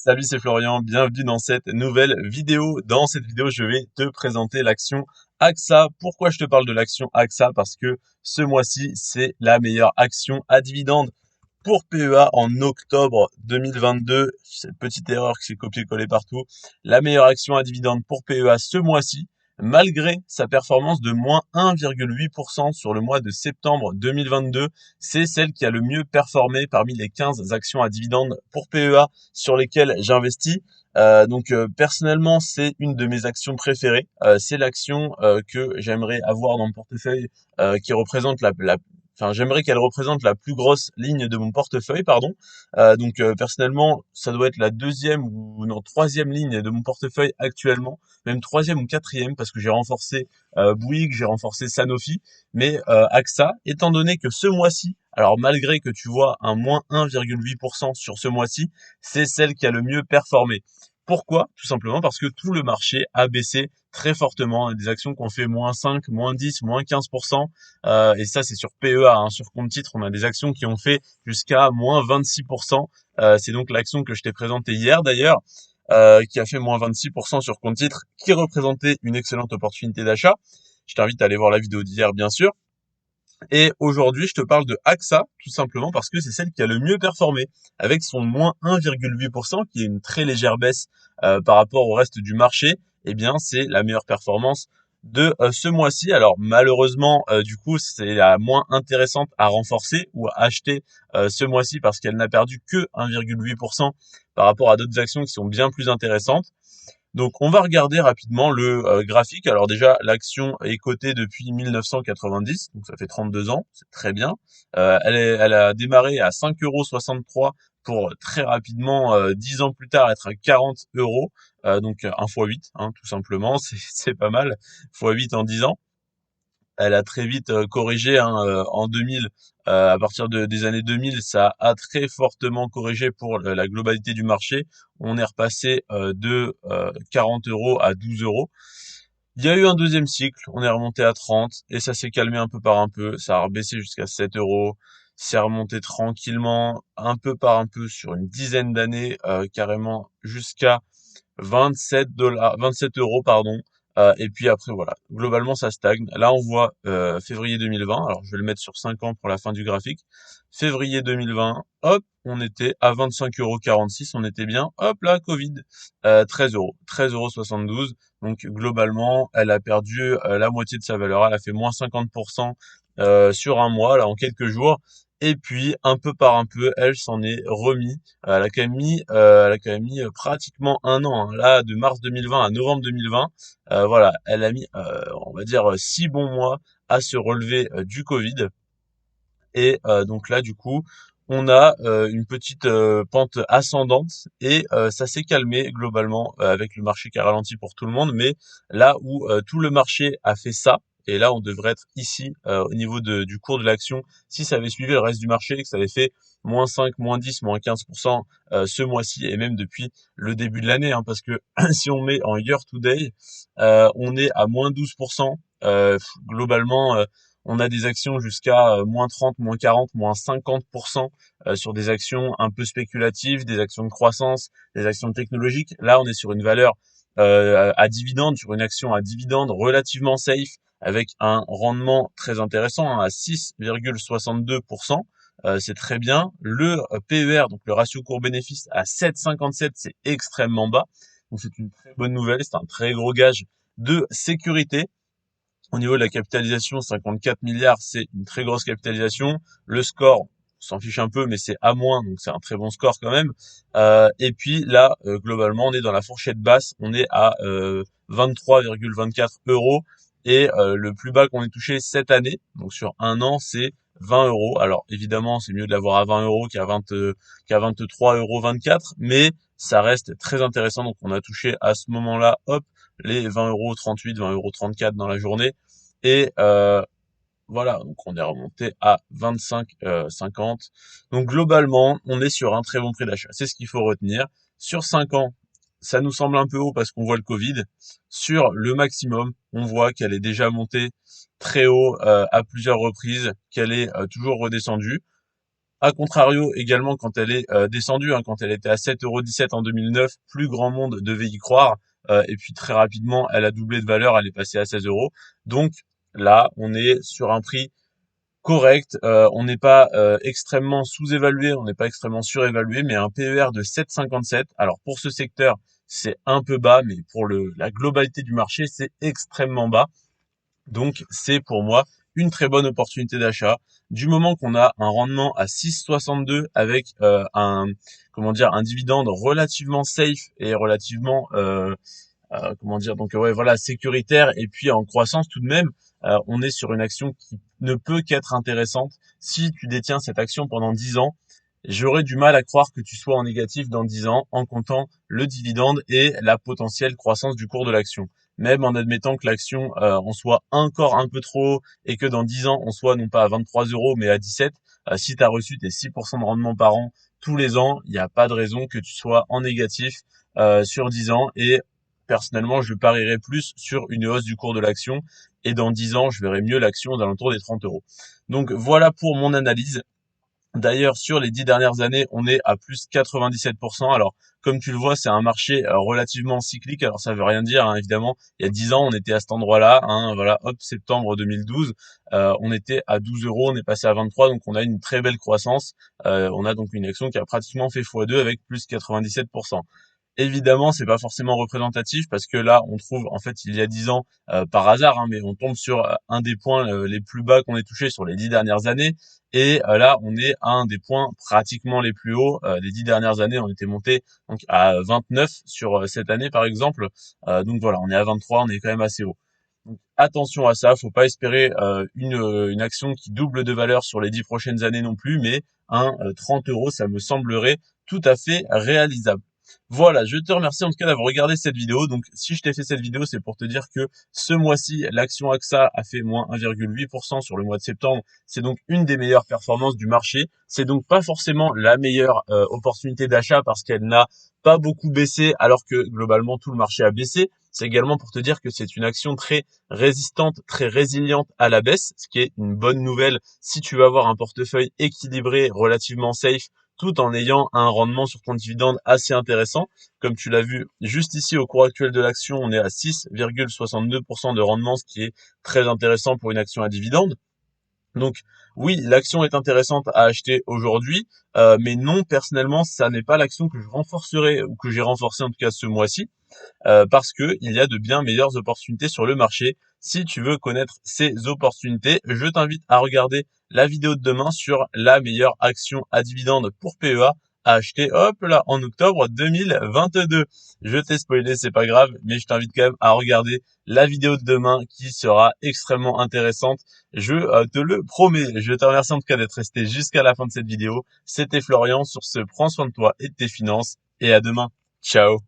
Salut, c'est Florian, bienvenue dans cette nouvelle vidéo. Dans cette vidéo, je vais te présenter l'action AXA. Pourquoi je te parle de l'action AXA? Parce que ce mois-ci, c'est la meilleure action à dividende pour PEA en octobre 2022. Cette petite erreur qui s'est copiée-collée partout. La meilleure action à dividende pour PEA ce mois-ci, malgré sa performance de moins 1,8% sur le mois de septembre 2022. C'est celle qui a le mieux performé parmi les 15 actions à dividende pour PEA sur lesquelles j'investis. Personnellement, c'est une de mes actions préférées. C'est l'action que j'aimerais avoir dans mon portefeuille qui représente j'aimerais qu'elle représente la plus grosse ligne de mon portefeuille, pardon. Personnellement, ça doit être la deuxième ou non troisième ligne de mon portefeuille actuellement, même troisième ou quatrième, parce que j'ai renforcé Bouygues, j'ai renforcé Sanofi, mais AXA, étant donné que ce mois-ci, alors malgré que tu vois un moins 1,8% sur ce mois-ci, c'est celle qui a le mieux performé. Pourquoi? Tout simplement parce que tout le marché a baissé très fortement. Des actions qui ont fait moins 5, moins 10, moins 15%. Et ça, c'est sur PEA, hein. Sur compte titre, on a des actions qui ont fait jusqu'à moins 26%. C'est donc l'action que je t'ai présentée hier d'ailleurs, qui a fait moins 26% sur compte titre, qui représentait une excellente opportunité d'achat. Je t'invite à aller voir la vidéo d'hier, bien sûr. Et aujourd'hui, je te parle de AXA, tout simplement parce que c'est celle qui a le mieux performé, avec son moins 1,8%, qui est une très légère baisse par rapport au reste du marché. Eh bien, c'est la meilleure performance de ce mois-ci. Alors malheureusement, du coup, c'est la moins intéressante à renforcer ou à acheter ce mois-ci parce qu'elle n'a perdu que 1,8% par rapport à d'autres actions qui sont bien plus intéressantes. Donc, on va regarder rapidement le graphique. Alors déjà, l'action est cotée depuis 1990, donc ça fait 32 ans, c'est très bien. Elle a démarré à 5,63 € pour très rapidement, 10 ans plus tard, être à 40 euros. Donc 1 fois 8, hein, tout simplement, c'est pas mal. Fois 8 en 10 ans. Elle a très vite corrigé, hein, en 2000. À partir des années 2000, ça a très fortement corrigé pour la globalité du marché. On est repassé de 40 euros à 12 euros. Il y a eu un deuxième cycle, on est remonté à 30 et ça s'est calmé un peu par un peu. Ça a rebaissé jusqu'à 7 euros. C'est remonté tranquillement, un peu par un peu sur une dizaine d'années, carrément jusqu'à 27 euros, pardon. Et puis après, voilà. Globalement, ça stagne. Là, on voit février 2020. Alors, je vais le mettre sur 5 ans pour la fin du graphique. Février 2020, hop, on était à 25,46 €. On était bien. Hop là, Covid, 13 euros. 13,72 €. Donc, globalement, elle a perdu la moitié de sa valeur. Elle a fait moins 50% sur un mois, là, en quelques jours. Et puis, un peu par un peu, elle s'en est remis. Elle a quand même mis pratiquement un an, hein. Là, de mars 2020 à novembre 2020, voilà, elle a mis, on va dire, 6 bons mois à se relever du Covid. Et donc là, du coup, on a une petite pente ascendante et ça s'est calmé globalement avec le marché qui a ralenti pour tout le monde. Mais là où tout le marché a fait ça, et là on devrait être ici au niveau du cours de l'action, si ça avait suivi le reste du marché, que ça avait fait moins 5, moins 10, moins 15% ce mois-ci et même depuis le début de l'année, hein, parce que si on met en year to day, on est à moins 12%. Globalement, on a des actions jusqu'à moins 30, moins 40, moins 50% sur des actions un peu spéculatives, des actions de croissance, des actions technologiques. Là, on est sur une valeur à dividende, sur une action à dividende relativement safe, avec un rendement très intéressant, hein, à 6,62%. C'est très bien. Le PER, donc le ratio court-bénéfice, à 7,57, c'est extrêmement bas. Donc c'est une très bonne nouvelle, c'est un très gros gage de sécurité. Au niveau de la capitalisation, 54 milliards, c'est une très grosse capitalisation. Le score, on s'en fiche un peu, mais c'est A-, donc c'est un très bon score quand même. Et puis là, globalement, on est dans la fourchette basse, on est à 23,24 euros. Et le plus bas qu'on ait touché cette année, donc sur un an, c'est 20 euros. Alors évidemment, c'est mieux de l'avoir à 20 euros qu'à 23,24 €, mais ça reste très intéressant. Donc on a touché à ce moment-là, hop, les 20,38 €, 20,34 € dans la journée. Et voilà, donc on est remonté à 25,50. Donc globalement, on est sur un très bon prix d'achat. C'est ce qu'il faut retenir. Sur 5 ans, ça nous semble un peu haut parce qu'on voit le Covid. Sur le maximum, on voit qu'elle est déjà montée très haut à plusieurs reprises, qu'elle est toujours redescendue. A contrario, également, quand elle est descendue, hein, quand elle était à 7,17 € en 2009, plus grand monde devait y croire. Et puis très rapidement, elle a doublé de valeur, elle est passée à 16 euros. Donc là, on est sur un prix correct. On n'est pas extrêmement sous-évalué, on n'est pas extrêmement surévalué, mais un PER de 7,57. Alors pour ce secteur, c'est un peu bas, mais pour la globalité du marché, c'est extrêmement bas. Donc c'est pour moi une très bonne opportunité d'achat. Du moment qu'on a un rendement à 6,62 avec un dividende relativement safe et relativement donc ouais, voilà, sécuritaire et puis en croissance tout de même, on est sur une action qui ne peut qu'être intéressante. Si tu détiens cette action pendant 10 ans, j'aurais du mal à croire que tu sois en négatif dans 10 ans en comptant le dividende et la potentielle croissance du cours de l'action. Même en admettant que l'action en soit encore un peu trop haut et que dans 10 ans on soit non pas à 23 euros mais à 17, si tu as reçu tes 6% de rendement par an tous les ans, il n'y a pas de raison que tu sois en négatif sur 10 ans. Et personnellement, je parierais plus sur une hausse du cours de l'action et dans 10 ans, je verrai mieux l'action aux alentours des 30 euros. Donc voilà pour mon analyse. D'ailleurs, sur les 10 dernières années, on est à plus 97%. Alors, comme tu le vois, c'est un marché relativement cyclique. Alors, ça veut rien dire, hein, évidemment. Il y a 10 ans, on était à cet endroit-là. Hein, voilà, hop, septembre 2012, on était à 12 euros, on est passé à 23. Donc, on a une très belle croissance. On a donc une action qui a pratiquement fait x2 avec plus 97%. Évidemment, c'est pas forcément représentatif parce que là, on trouve, en fait, il y a 10 ans, par hasard, hein, mais on tombe sur un des points les plus bas qu'on ait touché sur les 10 dernières années. Et là, on est à un des points pratiquement les plus hauts des 10 dernières années. On était monté donc à 29 sur cette année, par exemple. Donc voilà, on est à 23, on est quand même assez haut. Donc attention à ça, faut pas espérer une action qui double de valeur sur les 10 prochaines années non plus, mais 30 euros, ça me semblerait tout à fait réalisable. Voilà, je te remercie en tout cas d'avoir regardé cette vidéo. Donc, si je t'ai fait cette vidéo, c'est pour te dire que ce mois-ci, l'action AXA a fait moins 1,8% sur le mois de septembre. C'est donc une des meilleures performances du marché. C'est donc pas forcément la meilleure opportunité d'achat parce qu'elle n'a pas beaucoup baissé alors que globalement tout le marché a baissé. C'est également pour te dire que c'est une action très résistante, très résiliente à la baisse, ce qui est une bonne nouvelle si tu veux avoir un portefeuille équilibré, relativement safe, tout en ayant un rendement sur ton dividende assez intéressant. Comme tu l'as vu juste ici au cours actuel de l'action, on est à 6,62% de rendement, ce qui est très intéressant pour une action à dividende. Donc oui, l'action est intéressante à acheter aujourd'hui, mais non, personnellement, ça n'est pas l'action que je renforcerai ou que j'ai renforcé en tout cas ce mois-ci parce que il y a de bien meilleures opportunités sur le marché. Si tu veux connaître ces opportunités, je t'invite à regarder la vidéo de demain sur la meilleure action à dividende pour PEA à acheter, hop là, en octobre 2022. Je t'ai spoilé, c'est pas grave, mais je t'invite quand même à regarder la vidéo de demain qui sera extrêmement intéressante. Je te le promets. Je te remercie en tout cas d'être resté jusqu'à la fin de cette vidéo. C'était Florian sur ce Prends soin de toi et de tes finances et à demain. Ciao.